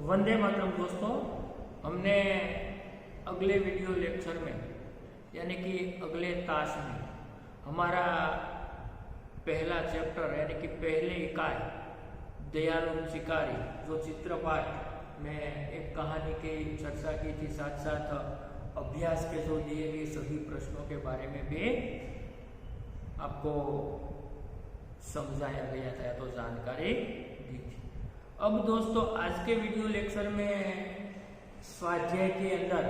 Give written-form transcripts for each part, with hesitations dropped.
वंदे मातरम दोस्तों। हमने अगले वीडियो लेक्चर में यानी कि अगले ताश में हमारा पहला चैप्टर यानी कि पहले इकाई दयालु शिकारी जो चित्रपाठ में एक कहानी की चर्चा की थी, साथ साथ अभ्यास के जो दिए गए सभी प्रश्नों के बारे में भी आपको समझाया गया था, तो जानकारी दी थी। अब दोस्तों आज के वीडियो लेक्चर में स्वाध्याय के अंदर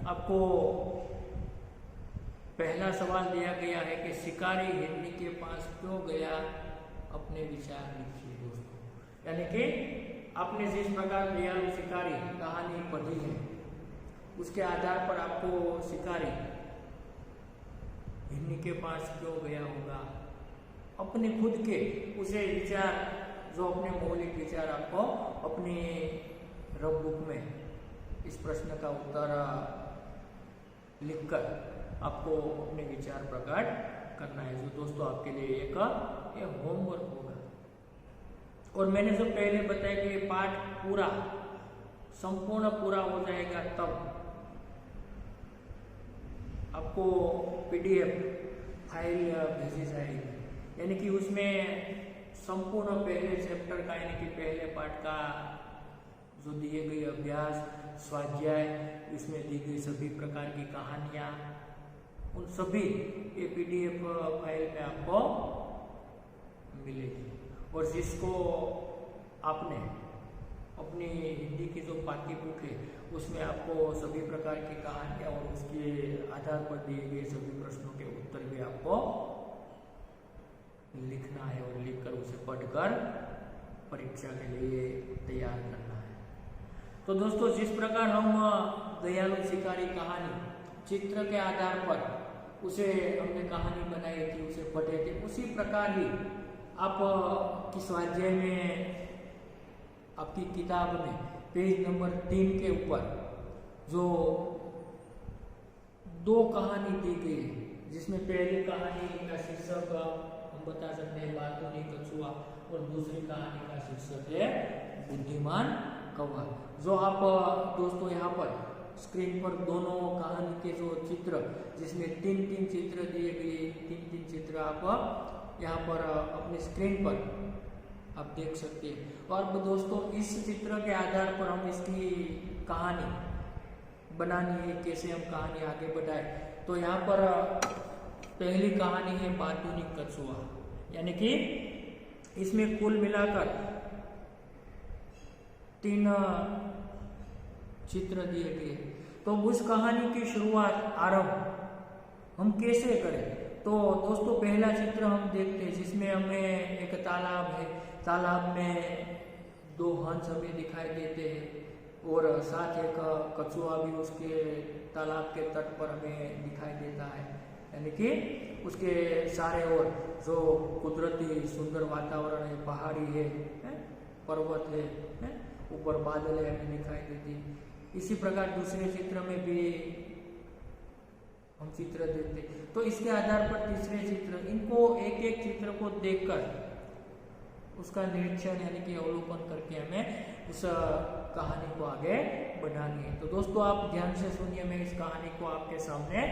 आपको पहला सवाल दिया गया है कि शिकारी हिरनी के पास क्यों गया, अपने विचार लिखिए दोस्तों। यानी कि आपने जिस प्रकार दयालु शिकारी कहानी पढ़ी है उसके आधार पर आपको शिकारी हिरनी के पास क्यों गया होगा, अपने खुद के उसे विचार जो अपने मौलिक विचार आपको अपनी रफ बुक में इस प्रश्न का उत्तर लिखकर आपको अपने विचार प्रकट करना है, जो दोस्तों आपके लिए एक होमवर्क होगा। और मैंने जो पहले बताया कि ये पाठ पूरा संपूर्ण पूरा हो जाएगा तब आपको पीडीएफ फाइल भेजी जाएगी, यानी कि उसमें संपूर्ण पहले चैप्टर का यानी कि पहले पाठ का जो दिए गए अभ्यास स्वाध्याय, इसमें दी गई सभी प्रकार की कहानियां, उन सभी ये पीडीएफ फाइल में आपको मिलेगी। और जिसको आपने अपनी हिंदी की जो पाठ्य बुक है उसमें आपको सभी प्रकार की कहानियां और उसके आधार पर दिए गए सभी प्रश्नों के उत्तर भी आपको लिखना है और लिखकर उसे पढ़कर परीक्षा के लिए तैयार करना है। तो दोस्तों जिस प्रकार हम दयालु शिकारी कहानी चित्र के आधार पर उसे हमने कहानी बनाई थी, उसे पढ़े थे, उसी प्रकार ही आप किस स्वाध्याय में आपकी किताब में पेज नंबर 3 के ऊपर जो 2 कहानी दी गई है, जिसमें पहली कहानी का शीर्षक हम बता सकते हैं बातूनी कछुआ और दूसरी कहानी का शीर्षक है बुद्धिमान कौवा। जो आप दोस्तों यहाँ पर स्क्रीन पर दोनों कहानी के जो चित्र जिसमें 3-3 चित्र दिए गए, 3-3 चित्र आप यहाँ पर अपनी स्क्रीन पर आप देख सकते हैं। और दोस्तों इस चित्र के आधार पर हम इसकी कहानी बनानी है, कैसे हम कहानी आगे बढ़ाए। तो यहाँ पर पहली कहानी है बातूनी कछुआ, यानी कि इसमें कुल मिलाकर 3 चित्र दिए गए। तो उस कहानी की शुरुआत आरंभ हम कैसे करें, तो दोस्तों पहला चित्र हम देखते हैं जिसमें हमें एक तालाब है, तालाब में 2 हंस हमें दिखाई देते हैं और साथ एक कछुआ भी उसके तालाब के तट पर हमें दिखाई देता है, यानी कि उसके सारे ओर जो कुदरती सुंदर वातावरण है, पहाड़ी है, पर्वत है, ऊपर बादल है हमें दिखाई देती। इसी प्रकार दूसरे चित्र में भी हम चित्र देखते। तो इसके आधार पर तीसरे चित्र, इनको एक एक चित्र को देखकर उसका निरीक्षण यानी कि अवलोकन करके हमें उस कहानी को आगे बढ़ानी है। तो दोस्तों आप ध्यान से सुनिए, मैं इस कहानी को आपके सामने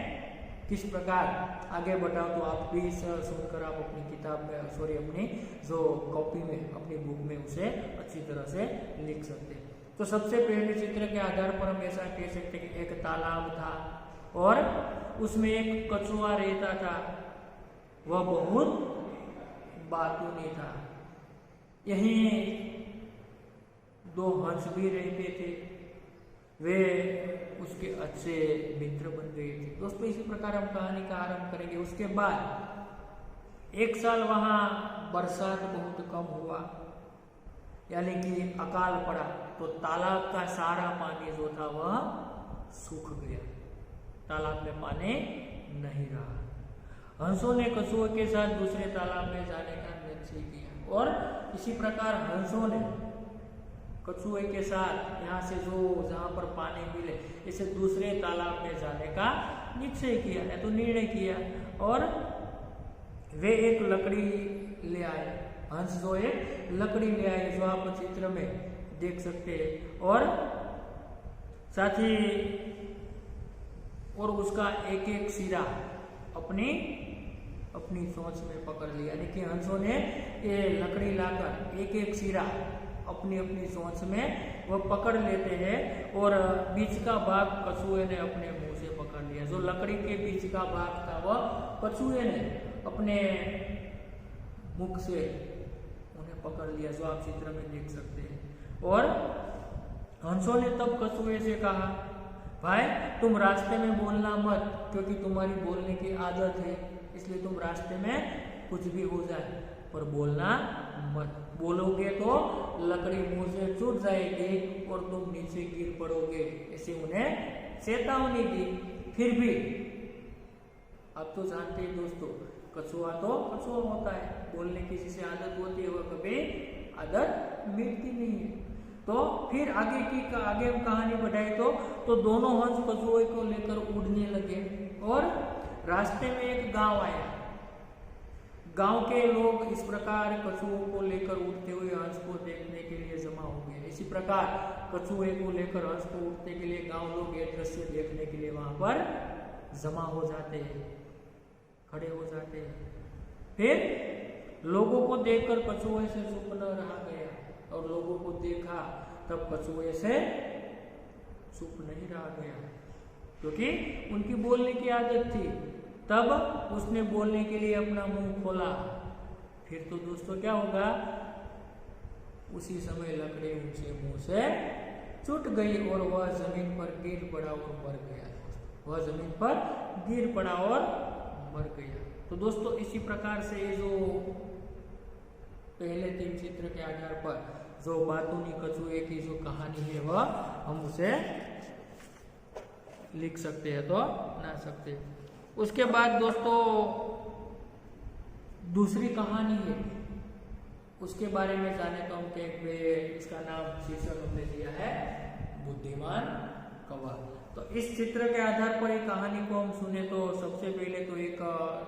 किस प्रकार आगे बढ़ाओ, तो आप भी सुनकर आप अपनी किताब में अपनी जो कॉपी में अपनी बुक में उसे अच्छी तरह से लिख सकते हैं। तो सबसे पहले चित्र के आधार पर हम ऐसा कह सकते हैं कि एक तालाब था और उसमें एक कछुआ रहता था, वह बहुत बातूनी था। यहीं 2 हंस भी रहते थे, वे उसके अच्छे मित्र बन गए थे। दोस्तों इसी प्रकार हम कहानी का आरंभ करेंगे। उसके बाद 1 साल वहां बरसात बहुत कम हुआ, यानी कि अकाल पड़ा, तो तालाब का सारा पानी जो था वह सूख गया, तालाब में पानी नहीं रहा। हंसों ने कछुए के साथ दूसरे तालाब में जाने का निश्चय किया और इसी प्रकार हंसों ने कछुए के साथ यहाँ से जो जहाँ पर पानी मिले इसे दूसरे तालाब में जाने का निश्चय किया या तो निर्णय किया, और वे एक लकड़ी ले आए। हंस जो एक लकड़ी ले आए, जो आप चित्र में देख सकते हैं। और साथ ही और उसका एक एक सिरा अपनी अपनी सोच में पकड़ लिया, यानी कि हंसों ने ये लकड़ी लाकर एक एक सिरा अपनी अपनी सोच में वह पकड़ लेते हैं और बीच का भाग कछुए ने अपने मुंह से पकड़ लिया। जो लकड़ी के बीच का भाग था वह कछुए ने अपने मुख से उन्हें पकड़ लिया, जो आप चित्र में देख सकते हैं। और हंसों ने तब कछुए से कहा, भाई तुम रास्ते में बोलना मत, क्योंकि तुम्हारी बोलने की आदत है, इसलिए तुम रास्ते में कुछ भी हो जाए पर बोलना मत। बोलोगे तो लकड़ी मुंह से छूट जाएगी और तुम नीचे गिर पड़ोगे। ऐसे उन्हें चेतावनी दी। फिर भी आप तो जानते हैं दोस्तों, कछुआ तो कछुआ होता है, बोलने की जिसे आदत होती है वह कभी आदत मिटती नहीं है। तो फिर आगे कहानी बढ़ाई तो दोनों हंस कछुए को लेकर उड़ने लगे और रास्ते में एक गांव आया। गांव के लोग इस प्रकार कछुओं को लेकर उड़ते हुए हंस को देखने के लिए जमा हो गए। इसी प्रकार कछुए को लेकर हंस को उड़ते के लिए गांव लोग ये दृश्य देखने के लिए वहां पर जमा हो जाते हैं, खड़े हो जाते हैं। फिर लोगों को देखकर कछुए से चुप न रहा गया और लोगों को देखा तब कछुए से चुप नहीं रहा गया, क्योंकि उनकी बोलने की आदत थी। तब उसने बोलने के लिए अपना मुंह खोला। फिर तो दोस्तों क्या होगा, उसी समय लकड़ी उसके मुंह से छूट गई और वह जमीन पर गिर पड़ा और मर गया। वह जमीन पर गिर पड़ा और मर गया। तो दोस्तों इसी प्रकार से ये जो पहले 3 चित्र के आधार पर जो बातूनी कछुए की जो कहानी है वह हम उसे लिख सकते हैं तो ना सकते। उसके बाद दोस्तों दूसरी कहानी है, उसके बारे में जाने तो हम कहेंगे, इसका नाम शीर्षक हमने दिया है बुद्धिमान कौवा। तो इस चित्र के आधार पर एक कहानी को हम सुने तो सबसे पहले तो एक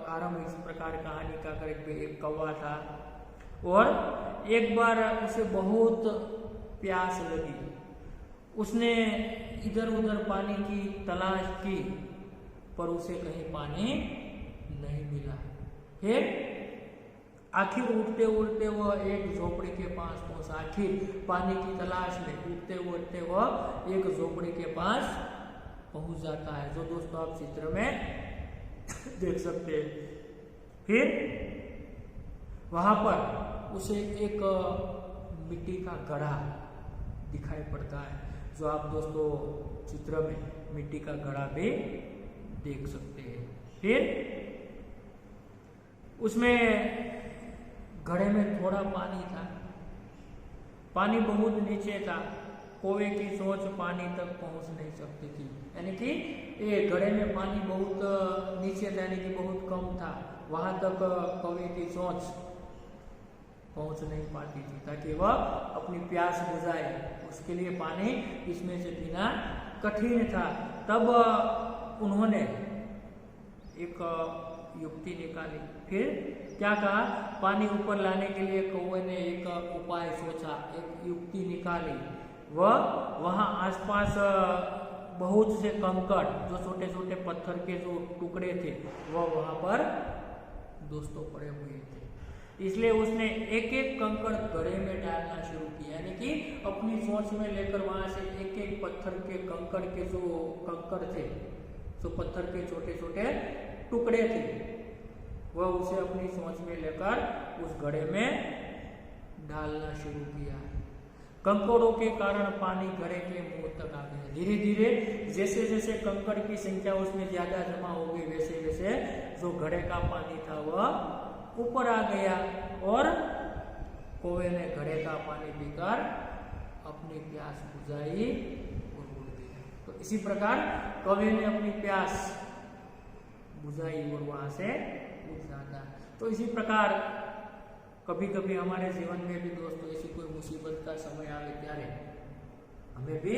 आरंभ इस प्रकार कहानी का करेंगे। एक कौवा था और एक बार उसे बहुत प्यास लगी। उसने इधर उधर पानी की तलाश की पर उसे कहीं पानी नहीं मिला। फिर आखिर उड़ते उड़ते वह एक झोपड़ी के पास पहुंचा। आखिर पानी की तलाश में उड़ते उड़ते वह एक झोपड़ी के पास पहुंच जाता है, जो दोस्तों आप चित्र में देख सकते हैं। फिर वहां पर उसे एक मिट्टी का घड़ा दिखाई पड़ता है, जो आप दोस्तों चित्र में मिट्टी का घड़ा भी देख सकते हैं। फिर उसमें घड़े में थोड़ा पानी था, पानी बहुत नीचे था, कौवे की सोच पानी तक पहुंच नहीं सकती थी। यानी कि ये घड़े में पानी बहुत नीचे था, यानी कि बहुत कम था, वहां तक कौवे की सोच पहुंच नहीं पाती थी ताकि वह अपनी प्यास बुझाए। उसके लिए पानी इसमें से पीना कठिन था। तब उन्होंने एक युक्ति निकाली। फिर क्या कहा, पानी ऊपर लाने के लिए कौवे ने एक उपाय सोचा, एक युक्ति निकाली। वह वहां आसपास बहुत से कंकड़, जो छोटे छोटे पत्थर के जो टुकड़े थे, वह वहां पर दोस्तों पड़े हुए थे। इसलिए उसने एक एक कंकड़ घड़े में डालना शुरू किया, यानी कि अपनी सोच में लेकर वहां से एक एक पत्थर के कंकड़ के जो कंकड़ थे, जो पत्थर के छोटे छोटे टुकड़े थे, वह उसे अपनी सोच में लेकर उस घड़े में डालना शुरू किया। कंकड़ों के कारण पानी घड़े के मुंह तक आ गया। धीरे धीरे जैसे जैसे कंकड़ की संख्या उसमें ज्यादा जमा हो गई, वैसे वैसे जो घड़े का पानी था वह ऊपर आ गया और कौवे ने घड़े का पानी पीकर अपनी प्यास बुझाई और उड़ गया। तो इसी प्रकार कौवे ने अपनी प्यास बुझाई और वहां से उड़ जाता। तो इसी प्रकार कभी कभी हमारे जीवन में भी दोस्तों ऐसी कोई मुसीबत का समय आवे त्यारे हमें भी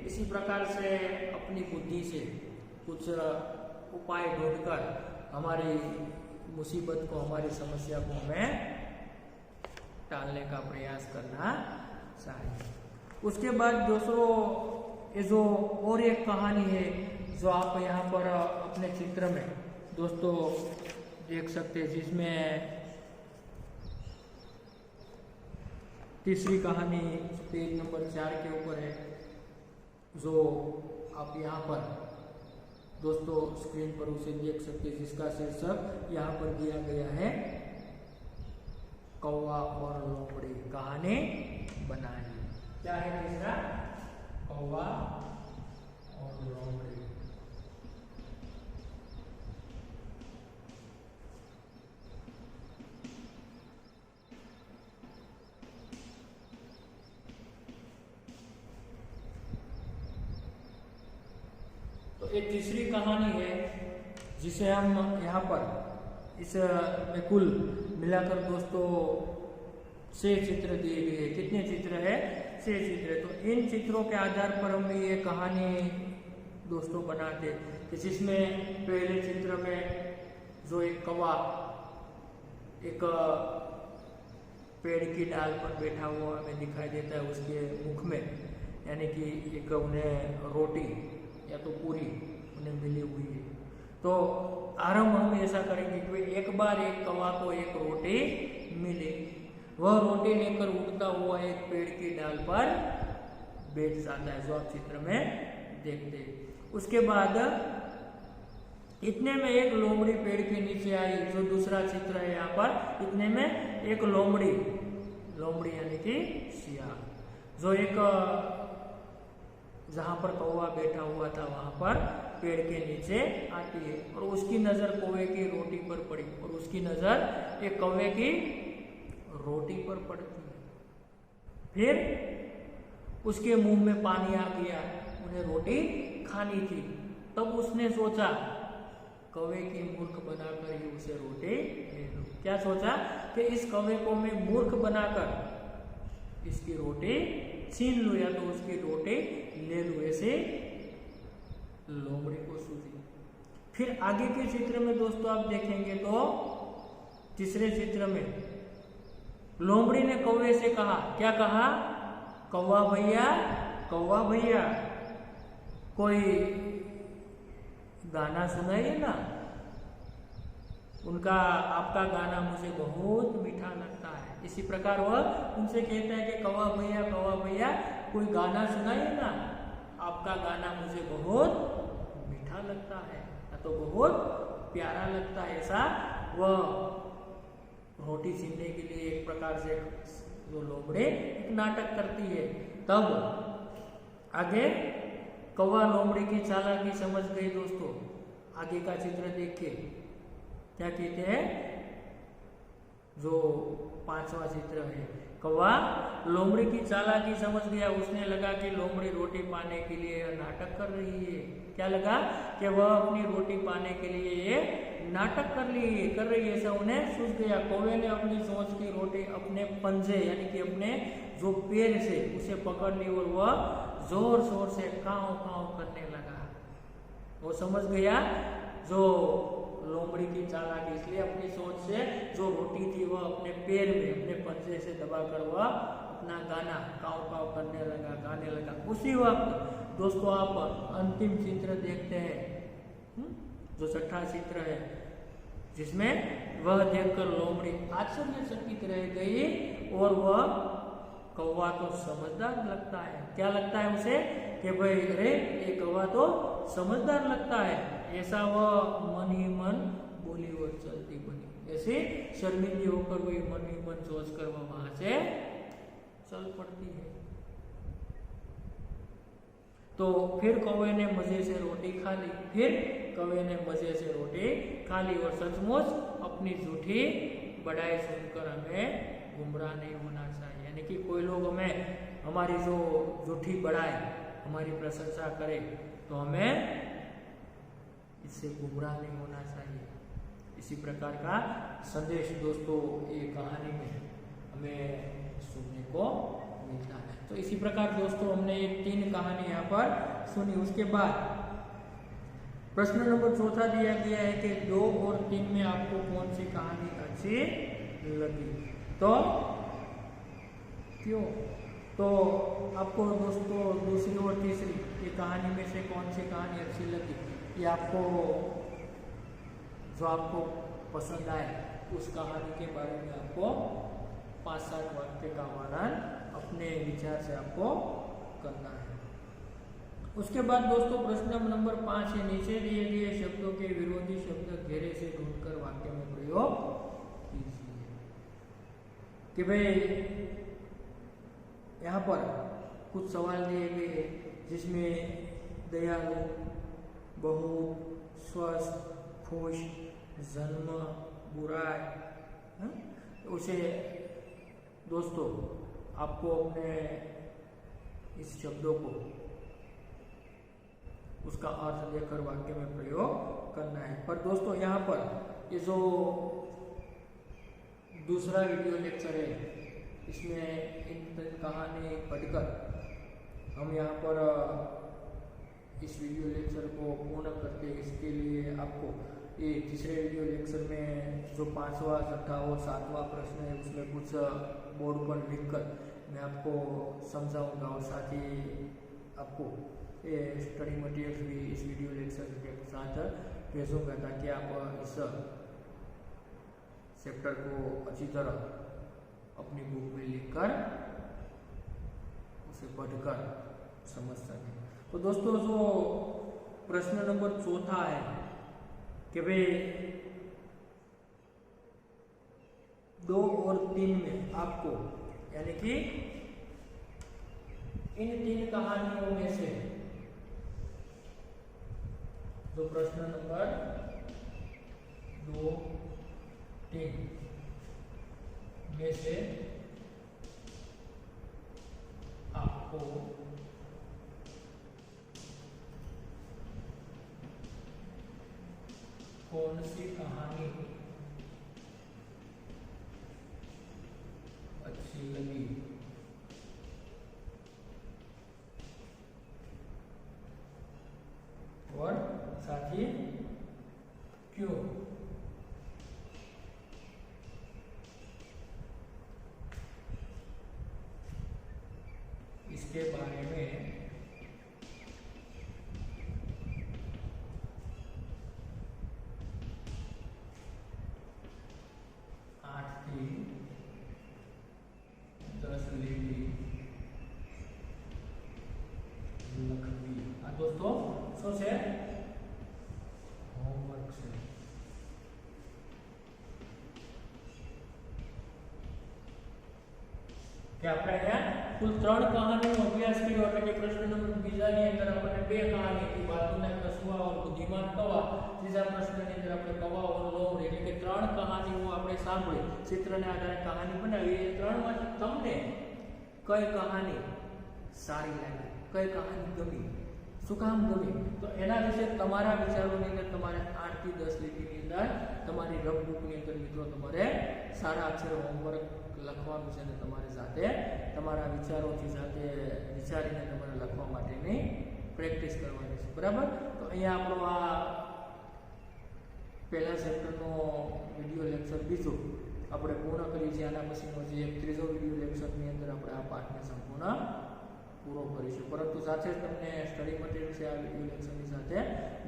इसी प्रकार से अपनी बुद्धि से कुछ उपाय ढूंढकर हमारी मुसीबत को, हमारी समस्या को हमें टालने का प्रयास करना चाहिए। उसके बाद दोस्तों ये जो और एक कहानी है जो आप यहाँ पर अपने चित्र में दोस्तों देख सकते हैं, जिसमें तीसरी कहानी पेज नंबर 4 के ऊपर है, जो आप यहाँ पर दोस्तों स्क्रीन पर उसे देख सकते हैं, जिसका शीर्षक यहाँ पर दिया गया है कौवा और लोमड़ी कहानी बनाई। क्या है तीसरा? कौवा और लोमड़ी। तो एक तीसरी कहानी है जिसे हम यहाँ पर इस में कुल मिलाकर दोस्तों 6 चित्र दिए गए हैं। कितने चित्र है? 6 चित्र। तो इन चित्रों के आधार पर हम ये कहानी दोस्तों बनाते कि जिसमें पहले चित्र में जो एक कौवा एक पेड़ की डाल पर बैठा हुआ हमें दिखाई देता है, उसके मुख में यानी कि एक उन्हें रोटी या तो पूरी उन्हें मिली हुई है। तो आरंभ हम ऐसा करेंगे कि एक बार एक कौवा को एक रोटी मिली, वह रोटी लेकर उड़ता हुआ एक पेड़ की डाल पर बैठ जाता है, जो आप चित्र में देखते हैं। उसके बाद इतने में एक लोमड़ी पेड़ के नीचे आई, जो दूसरा चित्र है यहाँ पर। इतने में एक लोमड़ी यानी कि सियार, जो एक जहां पर कौवा बैठा हुआ था वहां पर पेड़ के नीचे आती है, और उसकी नजर कौवे की रोटी पर पड़ी, और उसकी नजर एक कौवे की रोटी पर पड़ती है। फिर उसके मुंह में पानी आ गया, उन्हें रोटी खानी थी। तब उसने सोचा कौवे की मूर्ख बनाकर ही उसे रोटी ले लूं। क्या सोचा कि इस कौवे को मैं मूर्ख बनाकर इसकी रोटी छीन लूं या तो उसकी रोटी ले लूं, ऐसे लोमड़ी को सूझी। फिर आगे के चित्र में दोस्तों आप देखेंगे तो तीसरे चित्र में लोमड़ी ने कौवे से कहा, क्या कहा? कौवा भैया कोई गाना सुनाइए ना, आपका गाना मुझे बहुत मीठा लगता है। इसी प्रकार वह उनसे कहता है कि कौवा भैया कोई गाना सुनाइए ना, आपका गाना मुझे बहुत मीठा लगता है, तो बहुत प्यारा लगता है। ऐसा वह रोटी छीनने के लिए एक प्रकार से जो लोमड़ी एक नाटक करती है। तब आगे कौवा लोमड़ी की चालाकी समझ गई दोस्तों। आगे का चित्र देखिए, क्या कहते हैं? जो 5वां चित्र है, कौवा लोमड़ी की चालाकी समझ गया। उसने लगा कि लोमड़ी रोटी पाने के लिए नाटक कर रही है। क्या लगा? कि वह अपनी रोटी पाने के लिए ये नाटक कर रही है, ऐसा उन्हें सूझ गया। कौवे ने अपनी सोच की रोटी अपने पंजे यानी कि अपने जो पैर से उसे पकड़ ली, और वह जोर शोर से काव काव करने लगा। वो समझ गया जो लोमड़ी की चालाकी, इसलिए अपनी सोच से जो रोटी थी वह अपने पैर में अपने पंजे से दबाकर वह अपना गाना काव काव करने लगा, गाने लगा। उसी वक्त दोस्तों आप अंतिम चित्र देखते हैं, जो 6ठा चित्र है, जिसमें वह देखकर लोमड़ी आश्चर्यचकित रह गई, और वह कौवा तो समझदार लगता है। क्या लगता है उसे? कि भाई अरे ये कौवा तो समझदार लगता है। ऐसा वह मन ही मन बोली और चलती बनी। ऐसे शर्मिंदी होकर वही मन ही मन सोचकर वह वहां से चल पड़ती है। तो फिर कौवे ने मजे से रोटी खा ली, और सचमुच अपनी झूठी बड़ाई सुनकर हमें गुमराह नहीं होना चाहिए। यानी कि कोई लोग हमारी जो झूठी बड़ाई, हमारी प्रशंसा करे तो हमें इससे गुमराह नहीं होना चाहिए। इसी प्रकार का संदेश दोस्तों ये कहानी में हमें सुनने को मिलता है। तो इसी प्रकार दोस्तों हमने ये 3 कहानी यहाँ पर सुनी। उसके बाद प्रश्न नंबर 4 दिया गया है कि 2 और 3 में आपको कौन सी कहानी अच्छी लगी। तो क्यों? तो आपको दोस्तों दूसरी और तीसरी ये कहानी में से कौन सी कहानी अच्छी लगी, ये आपको जो आपको पसंद आए उस कहानी के बारे में आपको 5-7 वाक्य का वर्णन अपने विचार से आपको करना है। उसके बाद दोस्तों प्रश्न नंबर 5 है, नीचे दिए गए शब्दों के विरोधी शब्द घेरे से ढूंढकर वाक्य में प्रयोग कीजिए। कि भाई यहाँ पर कुछ सवाल दिए गए हैं जिसमें दयालु, बहुत, स्वस्थ, खुश, जन्म, बुराई, उसे दोस्तों आपको अपने इस शब्दों को उसका अर्थ देकर वाक्य में प्रयोग करना है। पर दोस्तों यहाँ पर ये जो दूसरा वीडियो लेक्चर है इसमें इन कहानी पढ़कर हम यहाँ पर इस वीडियो लेक्चर को पूर्ण करते हैं। इसके लिए आपको ये तीसरे वीडियो लेक्चर में जो 5वां, 6वां और 7वां प्रश्न है उसमें कुछ बोर्ड पर लिखकर मैं आपको समझाऊंगा और साथ ही आपको ये स्टडी मटेरियल्स भी इस वीडियो लेक्चर के साथ भेजूंगा ताकि आप इस चैप्टर को अच्छी तरह अपनी बुक में लिखकर उसे पढ़कर समझ सकें। तो दोस्तों जो प्रश्न नंबर 4 है कि भाई 2 और 3 में आपको यानी कि इन 3 कहानियों में से जो प्रश्न नंबर 2, 3 में से आपको कौन सी कहानी अच्छी लगी और साथ ही क्यों, इसके बारे में दोस्तों सो से होमवर्क से કે આપણે અહીંયા કુલ 3 કહાનીનો અભ્યાસ કર્યો એટલે કે પ્રશ્ન નંબર બીજાની અંદર આપણે 2 કહાની હતી બાતુના કસવા और बुद्धिमान कवा, ત્રીજા પ્રશ્નની અંદર આપણે કવા और લોમડી એટલે કે 3 કહાનીઓ આપણે સાંભળી, ચિત્રને આધારે કહાની બનાવી। એ 3 માંથી તમને કઈ કહાની સારી લાગી, કઈ કહાની ગમી, શું કામ ગમી, તો એના વિશે તમારા વિચારોની અંદર તમારે 8 થી 10 લીટીની અંદર તમારી રફ બુકની અંદર મિત્રો તમારે સારા અક્ષરે હોમવર્ક લખવાનું છે અને તમારી સાથે તમારા વિચારોથી સાથે વિચારીને તમારે લખવા માટેની પ્રેક્ટિસ કરવાની છે, બરાબર। તો અહીંયા આપણો આ પહેલા ચેપ્ટરનો વિડીયો લેક્ચર બીજો આપણે પૂર્ણ કરી છે। આના પછીનો જે એક ત્રીજો વિડીયો લેક્ચરની અંદર આપણે આ પાઠને સંપૂર્ણ પૂરો કરીશું, પરંતુ સાથે જ તમને સ્ટડી મટીરિયલ છે આ વિડીયો લેક્ચરની સાથે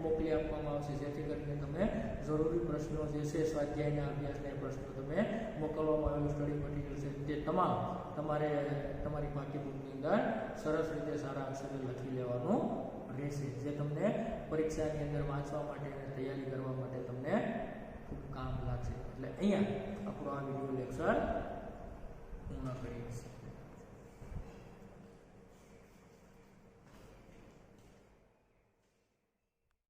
મોકલી આપવામાં આવશે, જેથી કરીને તમે જરૂરી પ્રશ્નો જે છે સ્વાધ્યાયના અભ્યાસના પ્રશ્નો તમે મોકલવામાં આવેલું સ્ટડી મટીરિયલ છે તે તમામ તમારે તમારી પાઠ્યપુસ્તકની અંદર સરસ રીતે સારા અક્ષરે લખી લેવાનું રહેશે, જે તમને પરીક્ષાની અંદર વાંચવા માટે અને તૈયારી કરવા માટે તમને ખૂબ કામ લાગશે। એટલે અહીંયા આપણો આ વિડીયો લેક્ચર પૂર્ણ કરીએ છીએ।